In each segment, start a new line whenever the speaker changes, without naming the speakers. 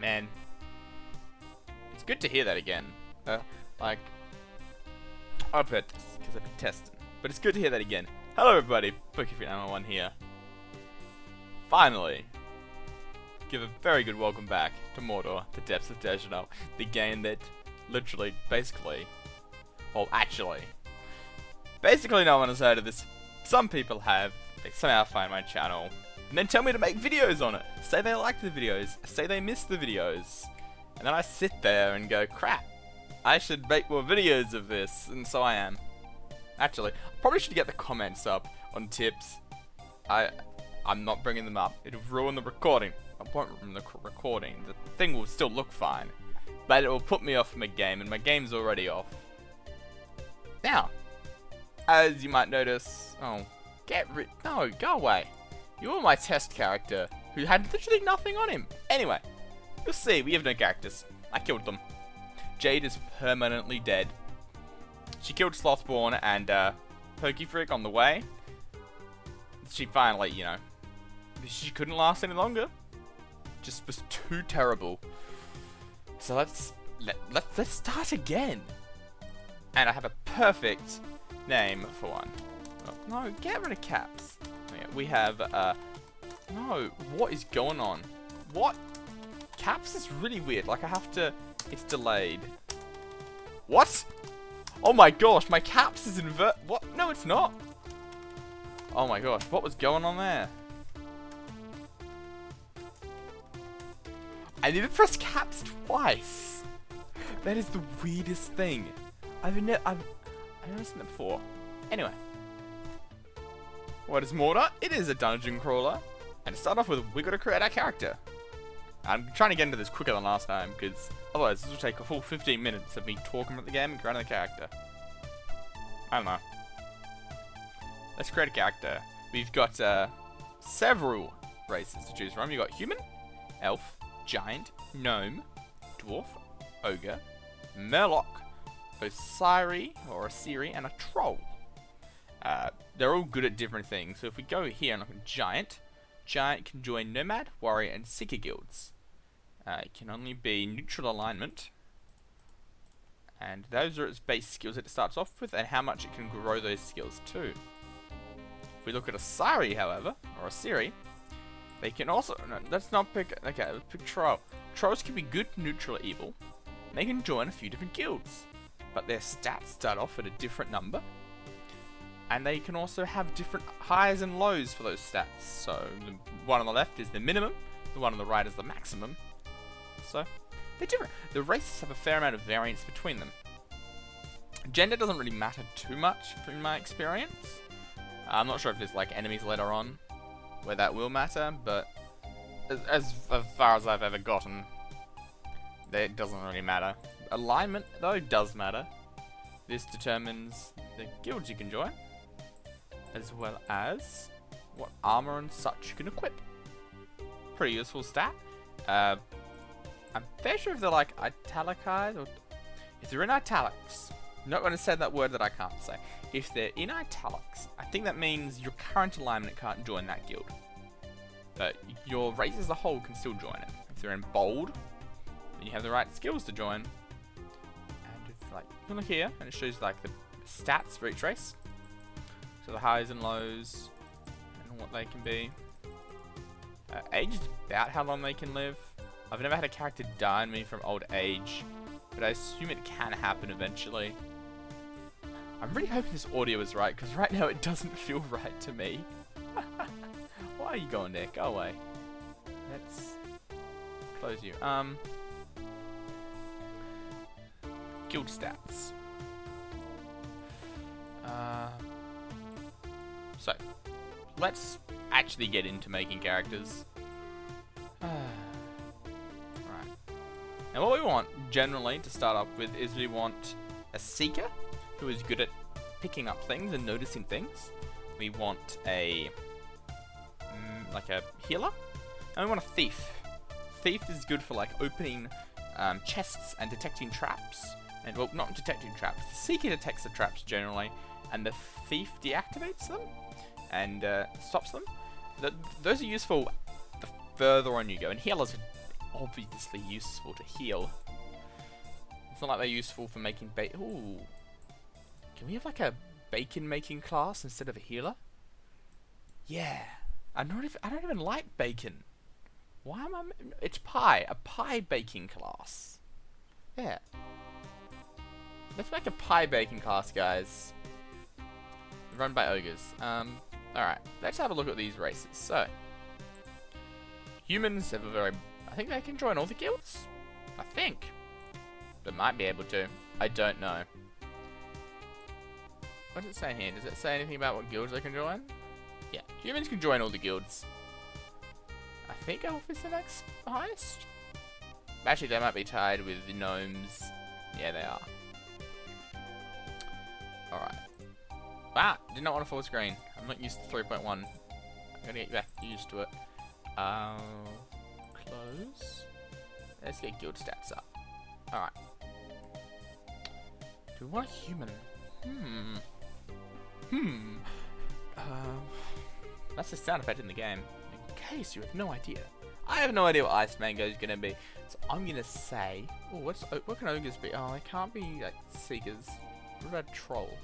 Man, it's good to hear that again. Like, I've heard this because I've been testing, but it's good to hear that again. Hello everybody, Pokefreak number 1 here. Finally, give a very good welcome back to Mordor, the depths of Dejenol, the game that literally, basically, well actually, basically no one has heard of this. Some people have. They somehow find my channel and then tell me to make videos on it. Say they like the videos, say they miss the videos. And then I sit there and go, crap, I should make more videos of this, and so I am. Actually, I probably should get the comments up on tips. I'm not bringing them up. It'll ruin the recording. I won't ruin the recording. The thing will still look fine. But it will put me off my game, and my game's already off. Now, as you might notice, no, go away. You were my test character, who had literally nothing on him. Anyway, you'll see, we have no characters. I killed them. Jade is permanently dead. She killed Slothborn and Pokefreak on the way. She finally, you know, she couldn't last any longer. Just was too terrible. So let's start again. And I have a perfect name for one. Oh, no, get rid of caps. Okay, we have no, what is going on? What? Caps is really weird. Like I have to. It's delayed. What? Oh my gosh, my caps is invert. What? No, it's not. Oh my gosh, what was going on there? I need to press caps twice. That is the weirdest thing. I've never seen that before. Anyway, what is Mordor? It is a dungeon crawler, and to start off with, we got to create our character. I'm trying to get into this quicker than last time, because otherwise this will take a full 15 minutes of me talking about the game and creating the character. I don't know. Let's create a character. We've got several races to choose from. You've got human, elf, giant, gnome, dwarf, ogre, murloc, Osiri or Asiri, and a troll. They're all good at different things. So if we go here and look at giant, giant can join nomad, warrior, and seeker guilds. It can only be neutral alignment, and those are its base skills that it starts off with, and how much it can grow those skills to. If we look at Asiri, however, or Asiri, they can also let's not pick. Okay, let's pick troll. Trolls can be good, neutral, or evil. And they can join a few different guilds, but their stats start off at a different number. And they can also have different highs and lows for those stats. So the one on the left is the minimum, the one on the right is the maximum. So they're different. The races have a fair amount of variance between them. Gender doesn't really matter too much in my experience. I'm not sure if there's like enemies later on where that will matter, but as far as I've ever gotten, it doesn't really matter. Alignment though does matter. This determines the guilds you can join, as well as what armor and such you can equip. Pretty useful stat. I'm fairly sure if they're like italicized, or if they're in italics. I'm not going to say that word that I can't say. If they're in italics, I think that means your current alignment can't join that guild. But your race as a whole can still join it. If they're in bold, then you have the right skills to join. And if like, you can look here, and it shows like the stats for each race. So the highs and lows, and what they can be. Age is about how long they can live. I've never had a character die on me from old age, but I assume it can happen eventually. I'm really hoping this audio is right, because right now it doesn't feel right to me. Why are you going there? Go away. Let's close you. Guild stats. So, let's actually get into making characters. Right. Now what we want, generally, to start off with, is we want a seeker, who is good at picking up things and noticing things. We want a, like a healer. And we want a thief. Thief is good for, like, opening chests and detecting traps. And, well, not detecting traps. The seeker detects the traps, generally, and the thief deactivates them and stops them. Those are useful the further on you go, and healers are obviously useful to heal. It's not like they're useful for making ooh. Can we have like a bacon making class instead of a healer? Yeah. I don't even like bacon. Why am I... It's pie. A pie baking class. Yeah. Let's make a pie baking class, guys. Run by ogres. Alright. Let's have a look at these races. So. Humans have a very... I think they can join all the guilds. I think. They might be able to. I don't know. What does it say here? Does it say anything about what guilds they can join? Yeah. Humans can join all the guilds. I think elf is the next highest. Actually, they might be tied with the gnomes. Yeah, they are. Alright. Wow, did not want to full screen. I'm not used to 3.1. I'm gonna get back used to it. Close. Let's get guild stats up. Alright. Do we want a human? That's the sound effect in the game. In case you have no idea. I have no idea what Ice Mango is gonna be. So I'm gonna say... Oh, what can ogres be? Oh, they can't be like seekers. What about troll?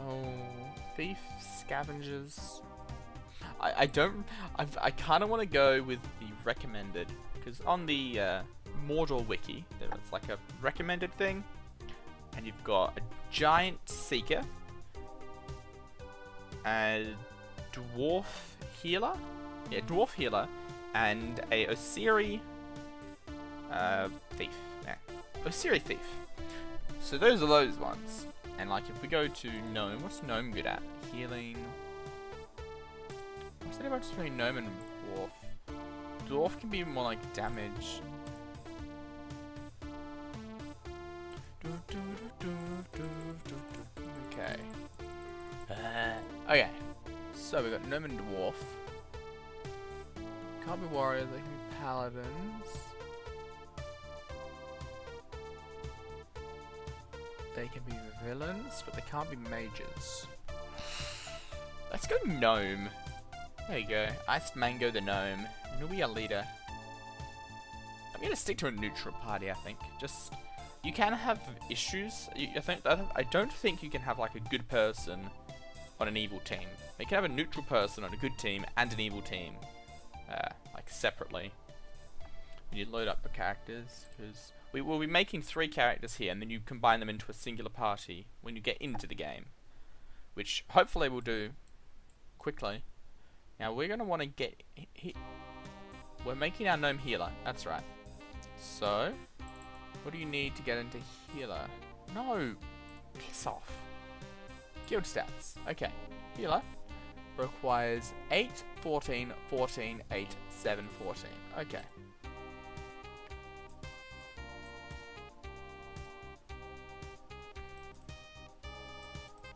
Oh, thief, scavengers. I kind of want to go with the recommended, because on the Mordor wiki there's like a recommended thing, and you've got a giant seeker, a dwarf healer, dwarf healer, and a Osiri thief. Yeah. Osiri thief. So those are those ones. And like if we go to gnome, what's gnome good at? Healing. What's the difference between gnome and dwarf? Dwarf can be more like damage. Okay. Okay. So we got gnome and dwarf. Can't be warriors, they can be paladins. They can be villains, but they can't be mages. Let's go gnome. There you go. Iced Mango the gnome. You'll be our leader. I'm gonna stick to a neutral party, I think. Just... You can have issues. I don't think you can have like a good person on an evil team. You can have a neutral person on a good team and an evil team. Like separately. You load up the characters, because we will be making 3 characters here, and then you combine them into a singular party when you get into the game, which hopefully we'll do quickly. Now we're gonna want to get we're making our gnome healer. That's right. So, what do you need to get into healer? No, piss off. Guild stats. Okay, healer requires 8, 14, 14, 8, 7, 14. Okay.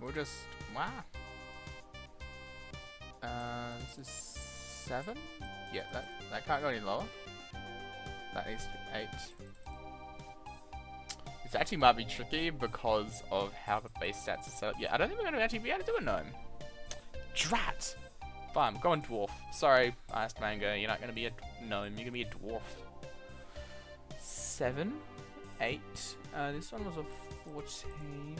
We'll just... Wow. This is 7? Yeah, that can't go any lower. That needs to be 8. This actually might be tricky because of how the base stats are set up. Yeah, I don't think we're going to actually be able to do a gnome. Drat! Fine, I'm going dwarf. Sorry, Iced Mango, you're not going to be a gnome, you're going to be a dwarf. 7, 8. This one was a 14.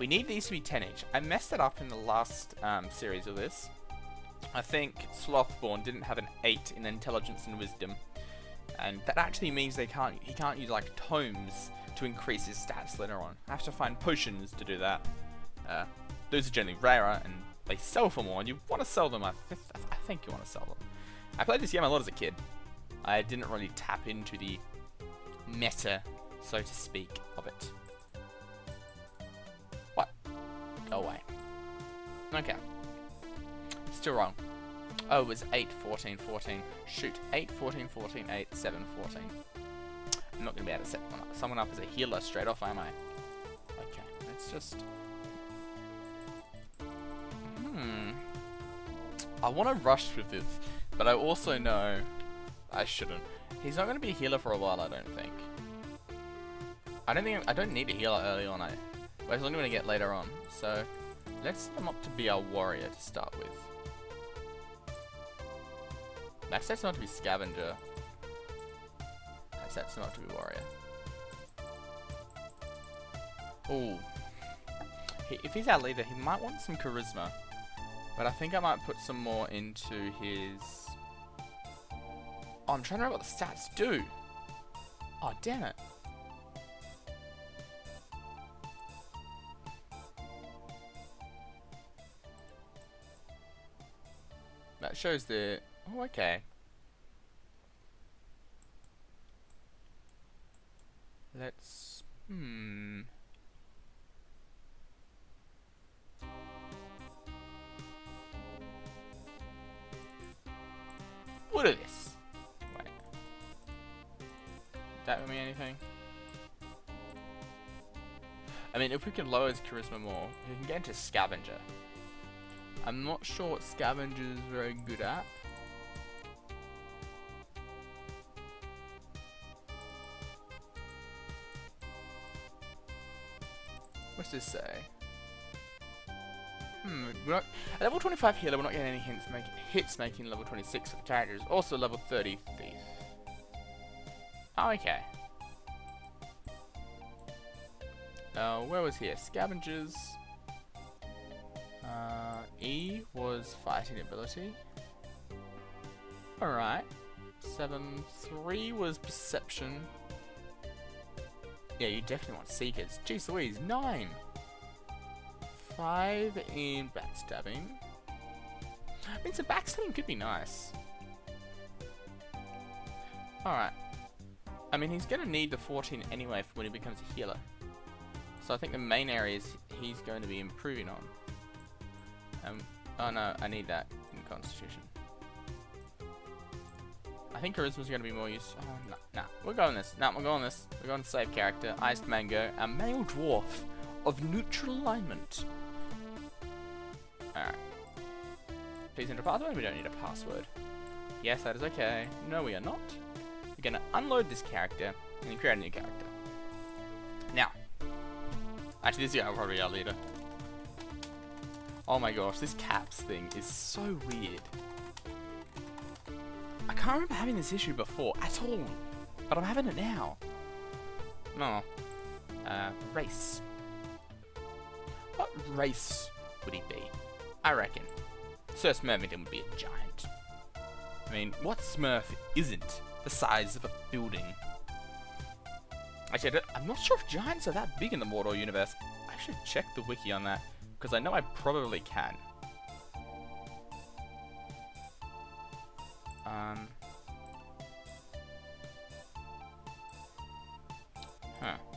We need these to be 10 each. I messed it up in the last series of this. I think Slothborn didn't have an 8 in intelligence and wisdom, and that actually means he can't use like tomes to increase his stats later on. I have to find potions to do that. Those are generally rarer and they sell for more, and you want to sell them. I think you want to sell them. I played this game a lot as a kid. I didn't really tap into the meta, so to speak, of it. What? Go away. Okay. Still wrong. Oh, it was 8, 14, 14. Shoot. 8, 14, 14, 8, 7, 14. I'm not going to be able to set someone up as a healer straight off, am I? Okay, let's just... I want to rush with this, but I also know I shouldn't. He's not going to be a healer for a while, I don't think. I don't need a healer early on. But it's only going to get later on. So let's set him up to be our warrior to start with. Max stats not to be scavenger. Max stats not to be warrior. Ooh. If he's our leader, he might want some charisma. But I think I might put some more into his... Oh, I'm trying to remember what the stats do. Oh, damn it. That shows the... Oh, okay. Let's... What is this? Wait. That mean anything? I mean, if we can lower his charisma more, we can get into scavenger. I'm not sure what scavenger is very good at. What's this say? We're not, at level 25 healer, we're not getting any hits making level 26 for the characters. Also level 30 thief. Oh, okay. Where was here? Scavengers. E was fighting ability. Alright. 7-3 was perception. Yeah, you definitely want seekers. Jeez Louise, 9! 5 in backstabbing. I mean, so backstabbing could be nice. Alright. I mean, he's going to need the 14 anyway for when he becomes a healer. So I think the main areas he's going to be improving on. Oh no, I need that in Constitution. I think Charisma's going to be more useful. Oh, nah, we're going this. Nah, we're going this. We're going to save character. Iced Mango, a male dwarf of neutral alignment. Alright. Please enter a password. We don't need a password. Yes, that is okay. No, we are not. We're going to unload this character and then create a new character. Now. Actually, this guy will probably be our leader. Oh my gosh, this caps thing is so weird. I can't remember having this issue before at all, but I'm having it now. No. Race. What race would he be? I reckon Sir Smurfington would be a giant. I mean, what Smurf isn't the size of a building? Actually, I'm not sure if giants are that big in the Mordor universe. I should check the wiki on that, because I know I probably can.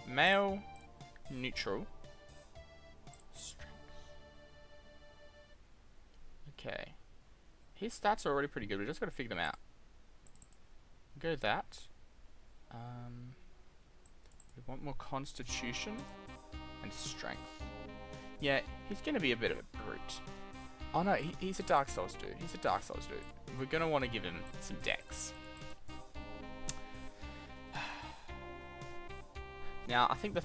Male, neutral, strength. Okay. His stats are already pretty good. We just got to figure them out. Go that. We want more constitution and strength. Yeah, he's going to be a bit of a brute. Oh no, he's a Dark Souls dude. He's a Dark Souls dude. We're going to want to give him some dex. Now, I think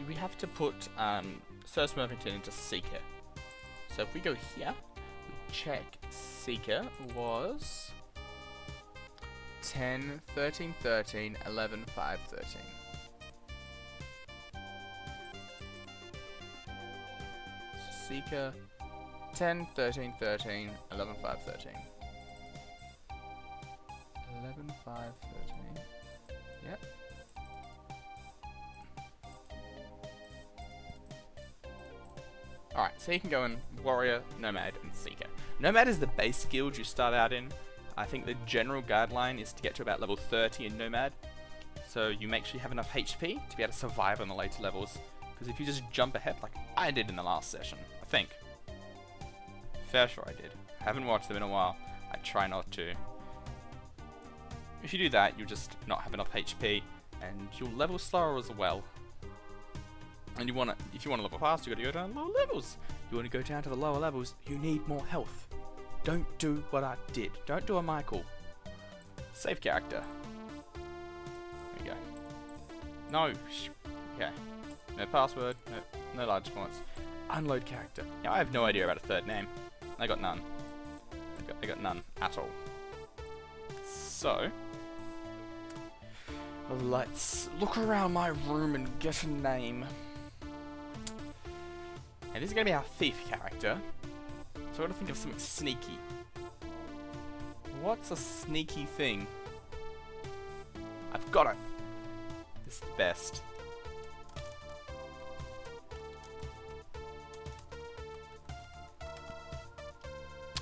we have to put Sir Smurfington into Seeker. So if we go here, we check Seeker was 10, 13, 13, 11, 5, 13. Seeker 10, 13, 13, 11, 5, 13. 11, 5, 13. Yep. Alright, so you can go in Warrior, Nomad, and Seeker. Nomad is the base guild you start out in. I think the general guideline is to get to about level 30 in Nomad. So you make sure you have enough HP to be able to survive on the later levels. Because if you just jump ahead, like I did in the last session, I think. Fair sure I did. Haven't watched them in a while. I try not to. If you do that, you'll just not have enough HP, and you'll level slower as well. And if you want to level fast, you got to go down lower levels. You want to go down to the lower levels, you need more health. Don't do what I did. Don't do a Michael. Save character. There you go. No. Okay. No password. No large fonts. Unload character. Now I have no idea about a third name. I got none. I got none at all. So, let's look around my room and get a name. And this is going to be our thief character. So I gotta think of something sneaky. What's a sneaky thing? I've got it! This is the best.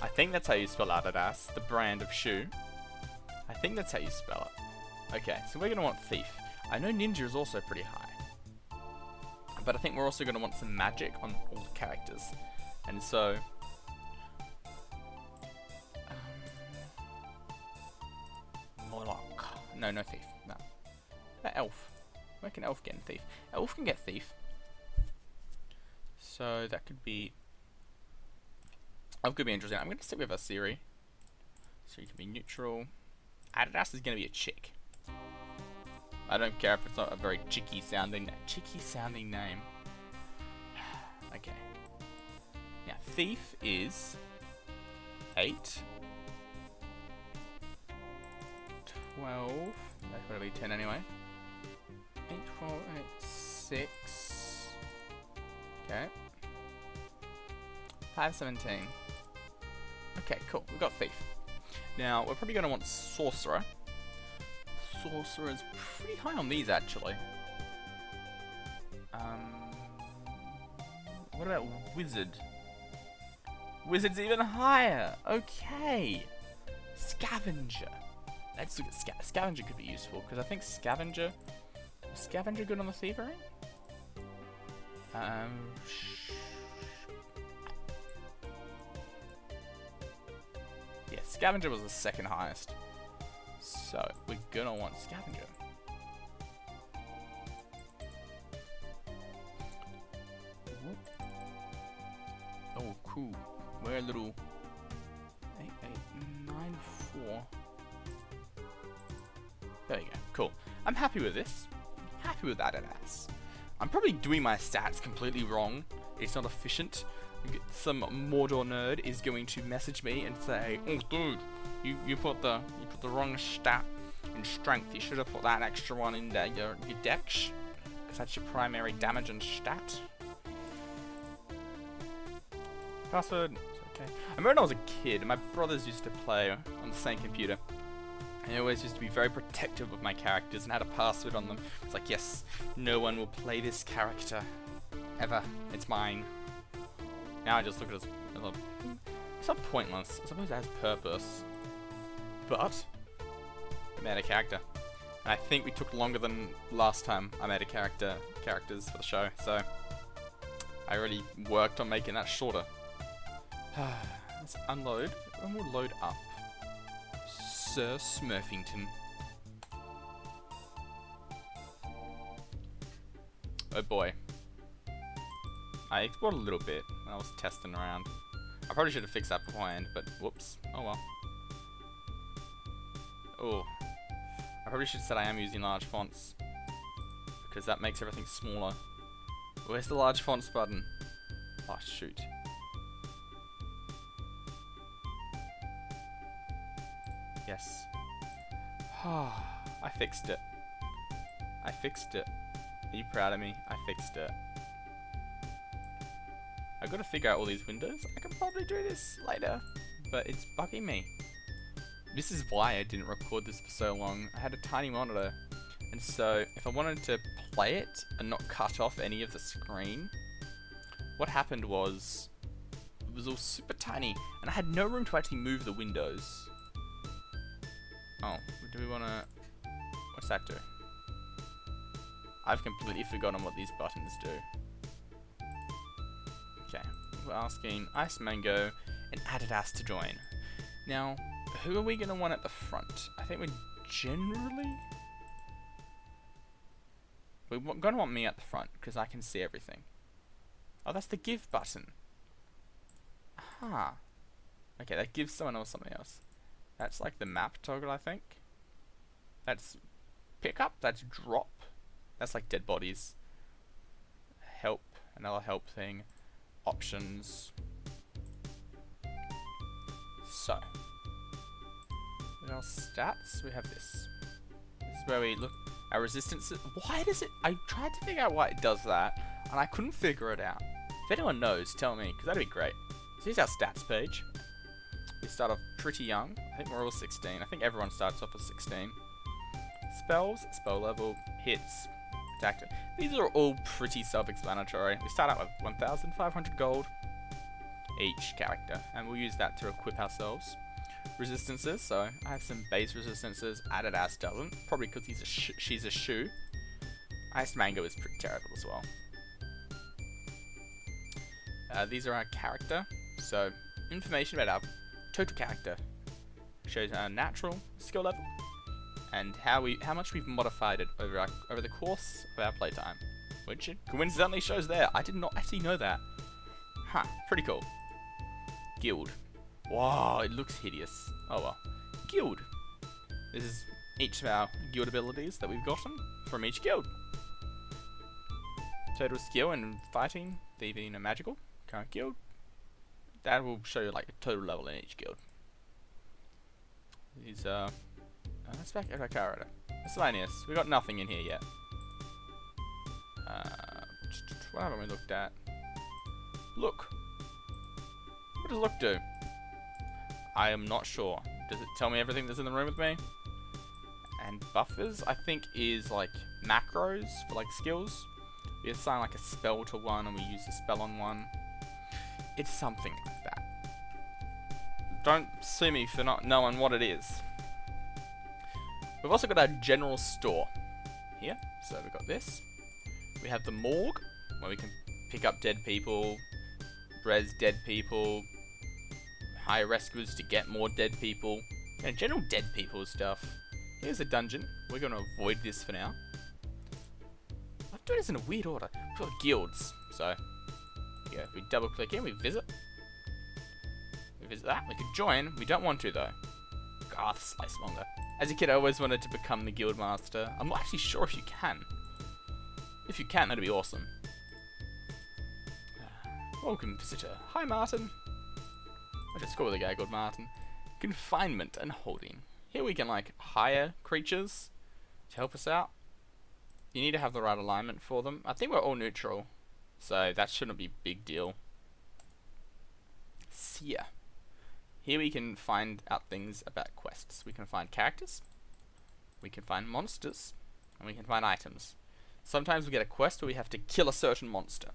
I think that's how you spell Adidas, the brand of shoe. I think that's how you spell it. Okay, so we're gonna want thief. I know ninja is also pretty high. But I think we're also gonna want some magic on all the characters. And so... Morlock. No, no thief. No. Elf. Where can elf get in thief? Elf can get thief. So that could be... Elf could be interesting. I'm going to stick with a Siri. So you can be neutral. Adidas is going to be a chick. I don't care if it's not a very chicky sounding name. Okay. Now thief is 8, 12. That's got to be 10 anyway. 8, 12, 8, 6. Okay. 5, 17. Okay, cool. We've got thief. Now, we're probably going to want sorcerer. Sorcerer is pretty high on these, actually. What about wizard? Wizard's even higher. Okay. Scavenger. Let's look at scavenger could be useful, because I think scavenger... Is scavenger good on the thievery? Yeah, scavenger was the second highest. So, we're gonna want scavenger. Oh, cool. We're a little... 8, 8, 9, 4. There you go. Cool. I'm happy with this. Happy with that ass. I'm probably doing my stats completely wrong. It's not efficient. Some Mordor nerd is going to message me and say, "Oh, dude, you put the wrong stat in strength. You should have put that extra one in there, your dex, because that's your primary damage and stat." Password. Okay. I remember when I was a kid, my brothers used to play on the same computer. And I always used to be very protective of my characters and had a password on them. It's like, yes, no one will play this character. Ever. It's mine. Now I just look at it as a... It's not pointless. I suppose it has purpose. But, I made a character. And I think we took longer than last time I made a characters for the show. So, I already worked on making that shorter. Let's unload, and we'll load up. Sir Smurfington. Oh boy. I explored a little bit when I was testing around. I probably should have fixed that beforehand, but whoops. Oh well. Oh. I probably should have said I am using large fonts, because that makes everything smaller. Where's the large fonts button? Oh shoot. Yes. I fixed it. I fixed it. Are you proud of me? I fixed it. I've got to figure out all these windows. I can probably do this later, but it's bugging me. This is why I didn't record this for so long. I had a tiny monitor, and so if I wanted to play it and not cut off any of the screen, what happened was it was all super tiny, and I had no room to actually move the windows. Oh, do we want to... What's that do? I've completely forgotten what these buttons do. Okay, we're asking Ice Mango and Adidas to join. Now, who are we going to want at the front? I think we're generally... We're going to want me at the front, because I can see everything. Oh, that's the give button. Aha. Okay, that gives someone else something else. That's like the map toggle, I think. That's pick up, that's drop. That's like dead bodies. Help, another help thing. Options. So. In our stats, we have this. This is where we look at resistance. Why does it? I tried to figure out why it does that, and I couldn't figure it out. If anyone knows, tell me, because that'd be great. So here's our stats page. We start off pretty young. I think we're all 16. I think everyone starts off at 16. Spells, spell level, hits, attack. These are all pretty self-explanatory. We start out with 1,500 gold each character, and we'll use that to equip ourselves. Resistances, so I have some base resistances. Adidas doesn't, probably because she's a shoe. Ice Mango is pretty terrible as well. These are our character, so information about our total character shows our natural skill level and how much we've modified it over the course of our playtime, which it coincidentally shows there. I did not actually know that. Huh, pretty cool. Guild. Wow, it looks hideous. Oh well. Guild. This is each of our guild abilities that we've gotten from each guild. Total skill in fighting, thieving, and magical. Current guild. That will show you like a total level in each guild. These let's back at our character. Miscellaneous. We got nothing in here yet. What haven't we looked at? Look. What does look do? I am not sure. Does it tell me everything that's in the room with me? And buffers, I think, is like macros for like skills. We assign like a spell to one and we use the spell on one. It's something like that. Don't sue me for not knowing what it is. We've also got our general store here. So we've got this. We have the morgue, where we can pick up dead people, res dead people, hire rescuers to get more dead people, and general dead people stuff. Here's a dungeon. We're going to avoid this for now. I'm doing this in a weird order. We've got guilds. So, yeah, if we double click in, we visit. We visit that. We could join. We don't want to, though. God, this slice longer. As a kid, I always wanted to become the guild master. I'm not actually sure if you can. If you can, that'd be awesome. Welcome, visitor. Hi, Martin. I'll just go with a guy called Martin. Confinement and holding. Here we can, like, hire creatures to help us out. You need to have the right alignment for them. I think we're all neutral, so that shouldn't be a big deal. Seer. Here we can find out things about quests. We can find characters, we can find monsters, and we can find items. Sometimes we get a quest where we have to kill a certain monster.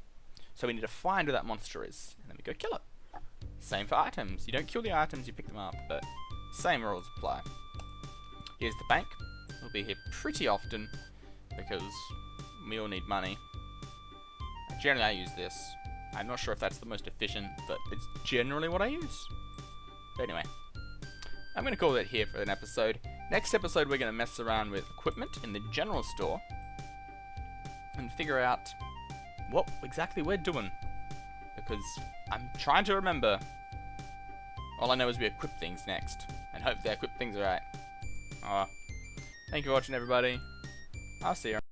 So we need to find where that monster is, and then we go kill it. Same for items. You don't kill the items, you pick them up, but same rules apply. Here's the bank. We'll be here pretty often because we all need money. Generally I use this. I'm not sure if that's the most efficient, but it's generally what I use. But anyway, I'm going to call it here for an episode. Next episode we're going to mess around with equipment in the general store and figure out what exactly we're doing, because I'm trying to remember. All I know is we equip things next, and hopefully I equip things right. Thank you for watching, everybody. I'll see you.